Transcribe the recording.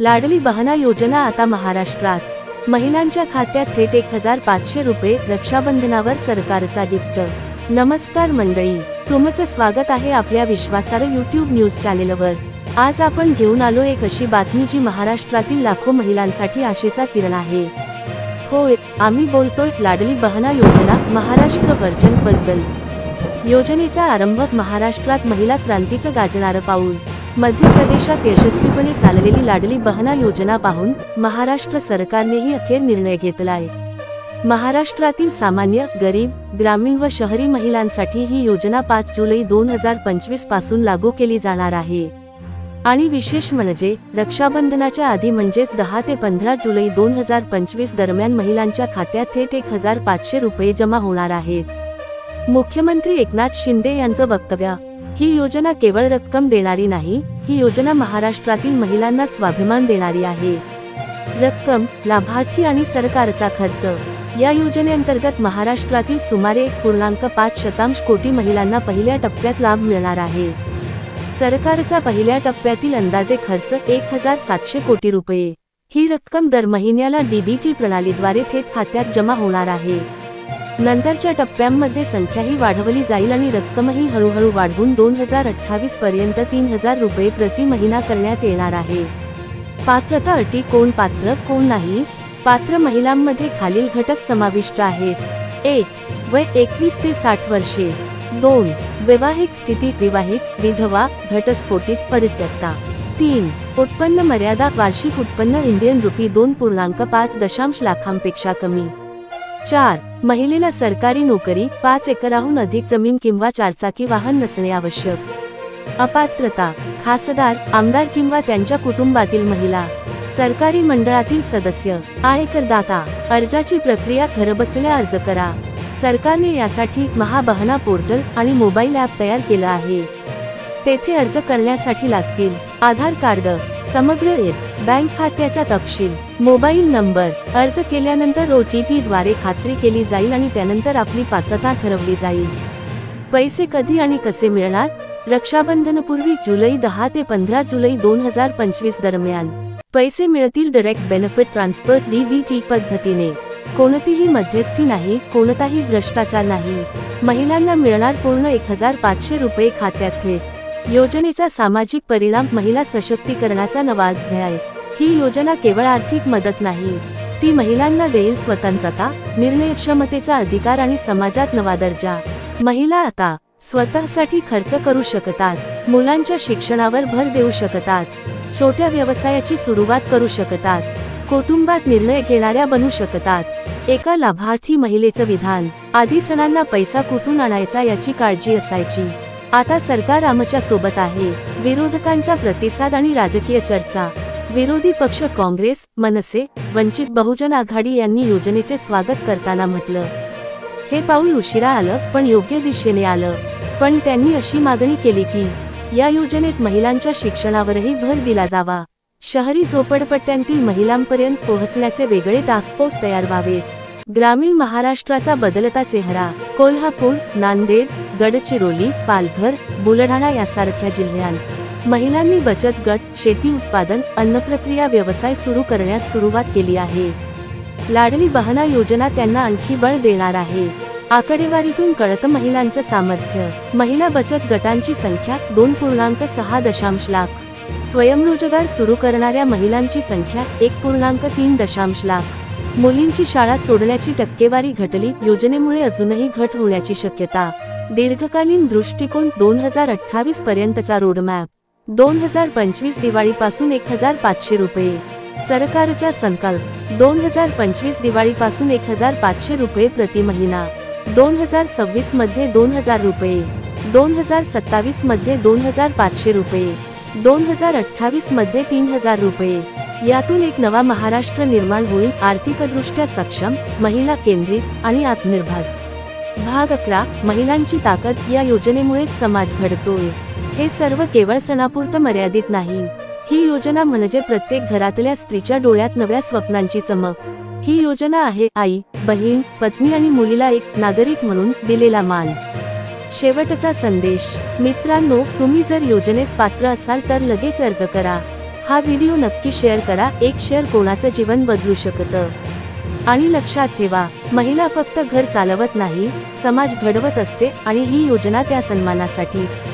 लाडली बहना योजना आता महाराष्ट्रात महिलांच्या खात्यात थेट 1500 रुपये रक्षाबंधनावर सरकारचा गिफ्ट। नमस्कार मंडळी, तुमचं स्वागत आहे आपल्या विश्वासार्ह YouTube न्यूज चॅनेलवर। आज आपण घेऊन आलो एक अशी बातमी जी महाराष्ट्रातील लाखो महिलांसाठी आशेचा किरण आहे। होय, आम्ही बोलतोय लाडली बहना योजना महाराष्ट्र व्हर्जन बद्दल। योजनेचा आरंभ महाराष्ट्रात महिला क्रांतीचं गाजणारं पाऊल। मध्य प्रदेशात यशस्वीपणे चाललेली लाडली बहना योजना पाहून महाराष्ट्र सरकारनेही अखेर निर्णय घेतलाय। महाराष्ट्रातील सामान्य, गरीब, ग्रामीण व शहरी महिलांसाठी ही योजना 5 जुलै 2025 पासून लागू केली जाणार आहे। आणि विशेष म्हणजे रक्षाबंधनाच्या आधी म्हणजेच 10 ते 15 जुलै 2025 दरम्यान महिलांच्या खात्यात थेट 1500 रुपये जमा होणार आहेत। मुख्यमंत्री एकनाथ शिंदे यांचं वक्तव्य, ही योजना केवळ रक्कम देणारी नाही, ही योजना महाराष्ट्रातील महिलांना स्वाभिमान देणारी आहे। रक्कम, लाभार्थी आणि सरकारचा खर्च। या योजनेअंतर्गत महाराष्ट्रातील सुमारे 1.5 कोटी महिलांना पहिल्या टप्प्यात लाभ मिळणार आहे। सरकारचा पहिल्या टप्प्यातील अंदाजे खर्च 1700 कोटी रुपये। ही रक्कम दर महिन्याला डीबीटी प्रणालीद्वारे थेट खात्यात जमा होणार आहे। नंतरच्या टप्प्यांमध्ये संख्याही वाढवली जाईल आणि रक्कमही हळूहळू वाढवून 2028 पर्यंत 3000 रुपये प्रति महिना करण्यात येणार आहे। पात्रता अटी, कोण पात्र कोण नाही। पात्र महिलांमध्ये खालील घटक समाविष्ट आहेत। 1. वय 21 ते 60 वर्षे। 2. वैवाहिक स्थिती, विवाहित, विधवा, घटस्फोटित, परित्यक्ता। 3. उत्पन्न मर्यादा, वार्षिक उत्पन्न इंडियन रुपी 2.5 लाखांपेक्षा कमी। 4. महिलेला सरकारी नोकरी, 5 एकराहून अधिक जमीन किंवा 4चाकी वाहन नसणे आवश्यक। अपात्रता, खासदार, आमदार किंवा त्यांच्या कुटुंबातील महिला, सरकारी मंडळातील सदस्य, आयकरदाता। अर्जाची प्रक्रिया घरबसल्या अर्ज करा। सरकारने यासाठी महाबहना पोर्टल आणि मोबाईल ॲप तयार केलं आहे। तेथे अर्ज करण्यासाठी लागतील आधार कार्ड, समग्र बँक खात्याचा तपशील, मोबाईल नंबर। अर्ज केल्यानंतर OTP द्वारे खात्री केली जाईल आणि त्यानंतर आपली पात्रता ठरवली जाईल। पैसे कधी आणि कसे मिळणार? रक्षाबंधनपूर्वी जुलै 10 ते 15 जुलै 2025 दरम्यान पैसे मिळतील डायरेक्ट बेनिफिट ट्रान्सफर DBT पद्धतीने। कोणतीही मध्यस्थी नाही, कोणताही भ्रष्टाचार नाही। महिलांना मिळणार पूर्ण 1500 रुपये खात्यात थेट। योजनेचा सामाजिक परिणाम, महिला सशक्तीकरणाचा नवा अध्याय। ही योजना केवळ आर्थिक मदत नाही, ती महिलांना देईल स्वतंत्रता, निर्णयक्षमतेचा अधिकार आणि समाजात नवा दर्जा। महिला आता स्वतःसाठी खर्च करू शकतात, मुलांच्या शिक्षणावर भर देऊ शकतात, छोट्या व्यवसायाची सुरुवात करू शकतात, कुटुंबात निर्णय घेणाऱ्या बनू शकतात। एका लाभार्थी महिलेचं विधान, आधी सणांना पैसा कुठून आणायचा याची काळजी असायची, आता सरकार आमच्या सोबत आहे। विरोधकांचा प्रतिसाद आणि राजकीय चर्चा। विरोधी पक्ष काँग्रेस, मनसे, वंचित बहुजन आघाडी यांनी योजनेचे स्वागत करताना म्हटलं, हे पाऊल उशिरा आलं पण योग्य दिशेने आलं। पण त्यांनी अशी मागणी केली की या योजनेत महिलांच्या शिक्षणावरही भर दिला जावा। शहरी झोपडपट्ट्यांतील महिलांपर्यंत पोहोचण्याचे वेगळे टास्क फोर्स तयार व्हावेत। ग्रामीण महाराष्ट्राचा बदलता चेहरा, कोल्हापूर, नांदेड, गडचिरोली, पालघर, बुलढाणा यासारख्या जिल्ह्यांत महिलांनी बचत गट, शेती उत्पादन, अन्नप्रक्रिया व्यवसाय सुरू करण्यास सुरुवात केली आहे। लाडली बहना योजना त्यांना आणखी बळ देणार आहे। आकडेवारीतून कळतं महिलांचं सामर्थ्य। महिला बचत गटांची संख्या 2.6 लाख। स्वयंरोजगार सुरू करणाऱ्या महिलांची संख्या 1.3 लाख। मुलींची शाळा सोडण्याची टक्केवारी घटली, योजनेमुळे अजूनही घट होण्याची शक्यता। दीर्घकालीन दृष्टिकोन, 2028 पर्यंतचा रोडमॅप। 2025 दिवाळीपासून 1500 रुपये। सरकारचा संकल्प, 2025 दिवाळीपासून 1500 रुपये प्रति महिना। 2026 मध्ये 2000 रुपये, 2027 मध्ये 2500 रुपये, 2028 मध्ये 3000 रुपये। यातून एक नवा महाराष्ट्र निर्माण होईल, आर्थिकदृष्ट्या सक्षम, महिला केंद्रित आणि आत्मनिर्भर। भाग 11, महिलांची ताकद। या योजनेमुळेच समाज घडतोय। हे सर्व केवळ सणापुरतं मर्यादित नाही, ही योजना म्हणजे प्रत्येक घरातल्या स्त्रीच्या डोळ्यात नव्या स्वप्नांची चमक। ही योजना आहे आई, बहीण, पत्नी आणि मुलीला एक नागरिक म्हणून दिलेला मान। शेवटचा संदेश, मित्रांनो, तुम्ही जर योजनेस पात्र असाल तर लगेच अर्ज करा। हा व्हिडिओ नक्की शेअर करा, एक शेअर कोणाचं जीवन बदलू शकतं। आणि लक्षात ठेवा, महिला फक्त घर चालवत नाही, समाज घडवत असते आणि ही योजना त्या सन्मानासाठीच